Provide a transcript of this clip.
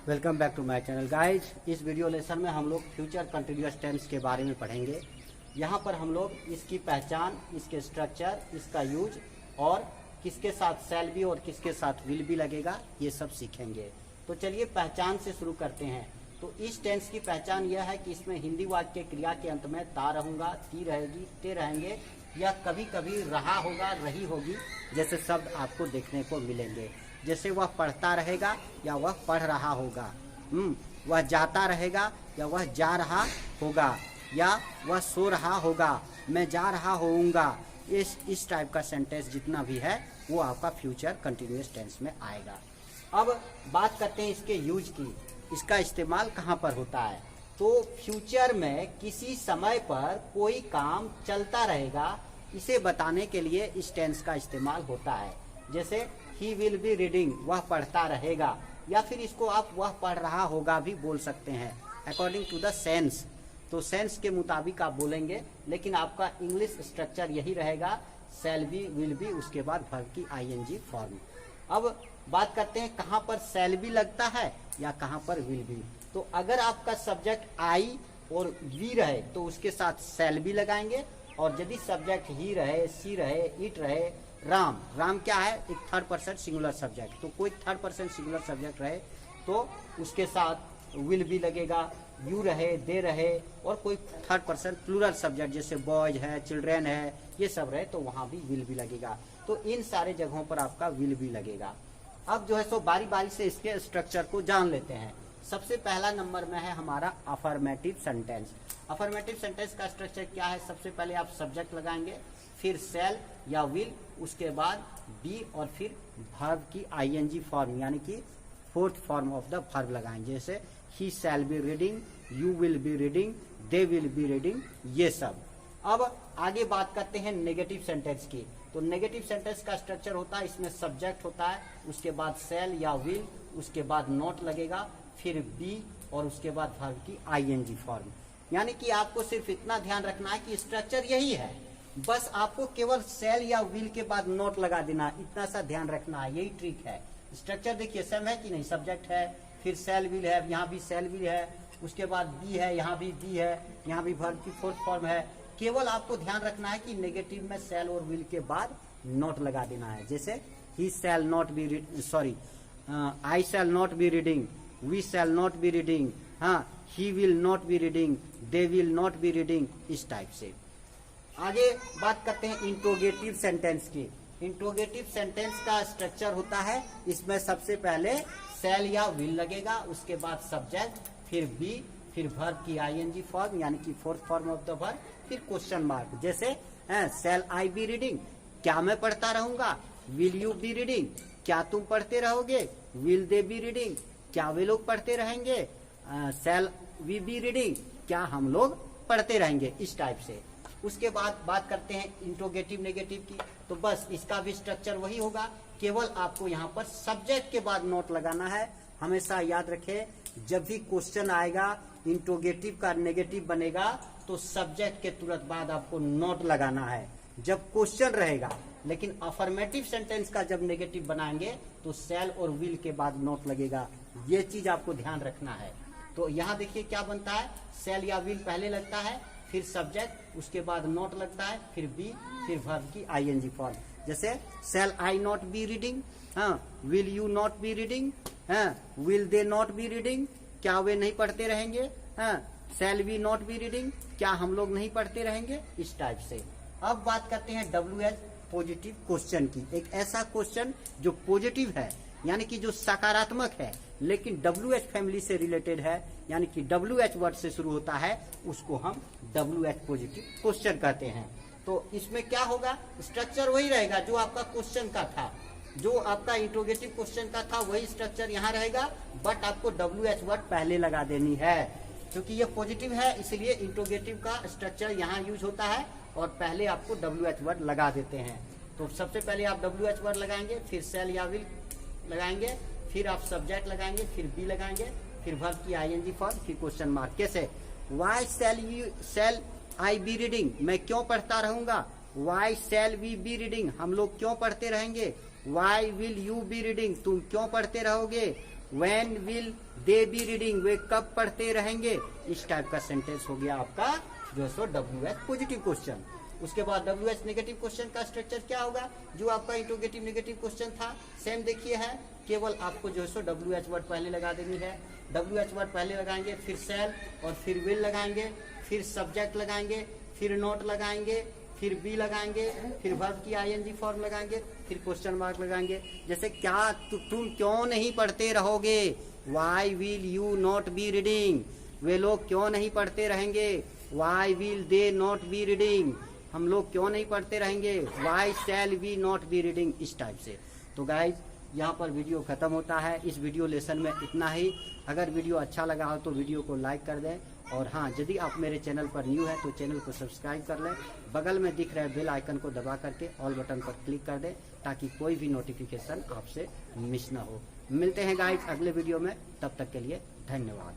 Welcome back to my channel guys. इस video lesson में हम लोग फ्यूचर कंटिन्यूअस टेंस के बारे में पढ़ेंगे। यहाँ पर हम लोग इसकी पहचान, इसके स्ट्रक्चर, इसका यूज और किसके साथ शैल बी और किसके साथ विल बी लगेगा, ये सब सीखेंगे। तो चलिए पहचान से शुरू करते हैं। तो इस टेंस की पहचान यह है कि इसमें हिंदी वाक्य क्रिया के अंत में ता रहूंगा, ती रहेगी, ते रहेंगे या कभी कभी रहा होगा, रही होगी जैसे शब्द आपको देखने को मिलेंगे। जैसे वह पढ़ता रहेगा या वह पढ़ रहा होगा, वह जाता रहेगा या वह जा रहा होगा, या वह सो रहा होगा, मैं जा रहा होऊंगा। इस टाइप का सेंटेंस जितना भी है वो आपका फ्यूचर कंटिन्यूअस टेंस में आएगा। अब बात करते हैं इसके यूज की, इसका इस्तेमाल कहाँ पर होता है। तो फ्यूचर में किसी समय पर कोई काम चलता रहेगा, इसे बताने के लिए इस टेंस का इस्तेमाल होता है। जैसे ही विल बी रीडिंग, वह पढ़ता रहेगा, या फिर इसको आप वह पढ़ रहा होगा भी बोल सकते हैं अकॉर्डिंग टू द सेंस। तो सेंस के मुताबिक आप बोलेंगे, लेकिन आपका इंग्लिश स्ट्रक्चर यही रहेगा, शैल बी, विल बी, उसके बाद वर्ब की आईएनजी फॉर्म। अब बात करते हैं कहाँ पर शैल बी लगता है या कहाँ पर विल बी। तो अगर आपका सब्जेक्ट आई और वी रहे तो उसके साथ शैल बी लगाएंगे, और यदि सब्जेक्ट ही रहे, सी रहे, इट रहे, राम, राम क्या है, एक थर्ड पर्सन सिंगुलर सब्जेक्ट, तो कोई थर्ड पर्सन सिंगुलर सब्जेक्ट रहे तो उसके साथ विल बी लगेगा। यू रहे, दे रहे, और कोई थर्ड पर्सन प्लूरल सब्जेक्ट जैसे बॉयज है, चिल्ड्रेन है, ये सब रहे तो वहां भी विल बी लगेगा। तो इन सारे जगहों पर आपका विल बी लगेगा। अब जो है सो बारी बारी से इसके स्ट्रक्चर को जान लेते हैं। सबसे पहला नंबर में है हमारा अफर्मेटिव सेंटेंस। अफर्मेटिव सेंटेंस का स्ट्रक्चर क्या है, सबसे पहले आप सब्जेक्ट लगाएंगे, फिर शैल या विल, उसके बाद बी और फिर वर्ब की आईएनजी फॉर्म यानी कि fourth form of the verb लगाएंगे। जैसे ही shall be reading, you will be reading, they will be reading, ये सब। अब आगे बात करते हैं नेगेटिव सेंटेंस की। तो नेगेटिव सेंटेंस का स्ट्रक्चर होता है, इसमें सब्जेक्ट होता है, उसके बाद शैल या विल, उसके बाद नॉट लगेगा, फिर बी और उसके बाद वर्ब की आईएनजी फॉर्म। यानी कि आपको सिर्फ इतना ध्यान रखना है कि स्ट्रक्चर यही है, बस आपको केवल शैल या विल के बाद नोट लगा देना, इतना सा ध्यान रखना है, यही ट्रिक है। स्ट्रक्चर देखिए सेम है कि नहीं, सब्जेक्ट है, फिर शैल विल है, यहाँ भी शैल विल है, उसके बाद बी है, यहाँ भी बी है, यहाँ भी वर्ब की फोर्थ फॉर्म है। केवल आपको ध्यान रखना है कि नेगेटिव में शैल और विल के बाद नोट लगा देना है। जैसे ही shall not be, sorry, I shall not be reading, we shall not be reading, हाँ, he will not be reading, they will not be reading, इस टाइप से। आगे बात करते हैं इंट्रोगेटिव सेंटेंस की। इंट्रोगेटिव सेंटेंस का स्ट्रक्चर होता है, इसमें सबसे पहले शैल या विल लगेगा, उसके बाद सब्जेक्ट, फिर बी, फिर वर्ब की आईएनजी फॉर्म यानी कि fourth form of the verb, फिर क्वेश्चन मार्क। जैसे शैल आई बी रीडिंग, क्या मैं पढ़ता रहूंगा, विल यू बी रीडिंग, क्या तुम पढ़ते रहोगे, विल दे बी रीडिंग, क्या वे लोग पढ़ते रहेंगे, शैल वी बी रीडिंग, क्या हम लोग पढ़ते रहेंगे, इस टाइप से। उसके बाद बात करते हैं इंट्रोगेटिव नेगेटिव की। तो बस इसका भी स्ट्रक्चर वही होगा, केवल आपको यहाँ पर सब्जेक्ट के बाद नोट लगाना है। हमेशा याद रखें, जब भी क्वेश्चन आएगा इंट्रोगेटिव का नेगेटिव बनेगा तो सब्जेक्ट के तुरंत बाद आपको नोट लगाना है जब क्वेश्चन रहेगा। लेकिन अफर्मेटिव सेंटेंस का जब नेगेटिव बनाएंगे तो शैल और विल के बाद नोट लगेगा, ये चीज आपको ध्यान रखना है। तो यहाँ देखिए क्या बनता है, शैल या विल पहले लगता है, फिर सब्जेक्ट, उसके बाद नोट लगता है, फिर बी, फिर वर्ब की आईएनजी फॉर्म। जैसे shall I not be reading, हाँ, will you not be reading, हाँ, will they not be reading, क्या वे नहीं पढ़ते रहेंगे, हाँ, shall we not be reading, क्या हम लोग नहीं पढ़ते रहेंगे, इस टाइप से। अब बात करते हैं WH पॉजिटिव क्वेश्चन की। एक ऐसा क्वेश्चन जो पॉजिटिव है यानी कि जो सकारात्मक है लेकिन WH फैमिली से रिलेटेड है, यानी कि WH वर्ड से शुरू होता है, उसको हम WH पॉजिटिव क्वेश्चन कहते हैं। तो इसमें क्या होगा, स्ट्रक्चर वही रहेगा जो आपका क्वेश्चन का था, जो आपका इंट्रोगेटिव क्वेश्चन का था वही स्ट्रक्चर यहाँ रहेगा, बट आपको WH वर्ड पहले लगा देनी है। क्योंकि ये पॉजिटिव है इसलिए इंट्रोगेटिव का स्ट्रक्चर यहाँ यूज होता है और पहले आपको WH वर्ड लगा देते हैं। तो सबसे पहले आप WH वर्ड लगाएंगे, फिर शैल या विल लगाएंगे, फिर आप सब्जेक्ट लगाएंगे, फिर बी लगाएंगे, फिर वर्ब की आईएनजी फॉर्म, फिर क्वेश्चन मार्क। कैसे, why shall I be reading, मैं क्यों पढ़ता रहूंगा, why shall we be reading, हम लोग क्यों पढ़ते रहेंगे, why will you be reading, तुम क्यों पढ़ते रहोगे, when will they be reading, वे कब पढ़ते रहेंगे। इस टाइप का सेंटेंस हो गया आपका जो सो WH पॉजिटिव क्वेश्चन। उसके बाद WH नेगेटिव क्वेश्चन का स्ट्रक्चर क्या होगा, जो आपका इंट्रोगेटिव नेगेटिव क्वेश्चन था सेम देखिए है, केवल आपको जो सो WH वर्ड पहले लगा देनी है। WH वर्ड पहले लगाएंगे, फिर सेल और फिर विल लगाएंगे, फिर सब्जेक्ट लगाएंगे, फिर नोट लगाएंगे, फिर बी लगाएंगे, फिर वर्ब की ING फॉर्म लगाएंगे, फिर क्वेश्चन मार्क लगाएंगे। जैसे क्या तुम क्यों नहीं पढ़ते रहोगे, why will you not be reading, वे लोग क्यों नहीं पढ़ते रहेंगे, why will they not be reading, हम लोग क्यों नहीं पढ़ते रहेंगे, why shall we not be reading. इस टाइप से। तो गाइज यहाँ पर वीडियो खत्म होता है। इस वीडियो लेसन में इतना ही। अगर वीडियो अच्छा लगा हो तो वीडियो को लाइक कर दें, और हाँ, यदि आप मेरे चैनल पर न्यू है तो चैनल को सब्सक्राइब कर लें, बगल में दिख रहे बेल आइकन को दबा करके ऑल बटन पर क्लिक कर दें, ताकि कोई भी नोटिफिकेशन आपसे मिस ना हो। मिलते हैं गाइज अगले वीडियो में, तब तक के लिए धन्यवाद।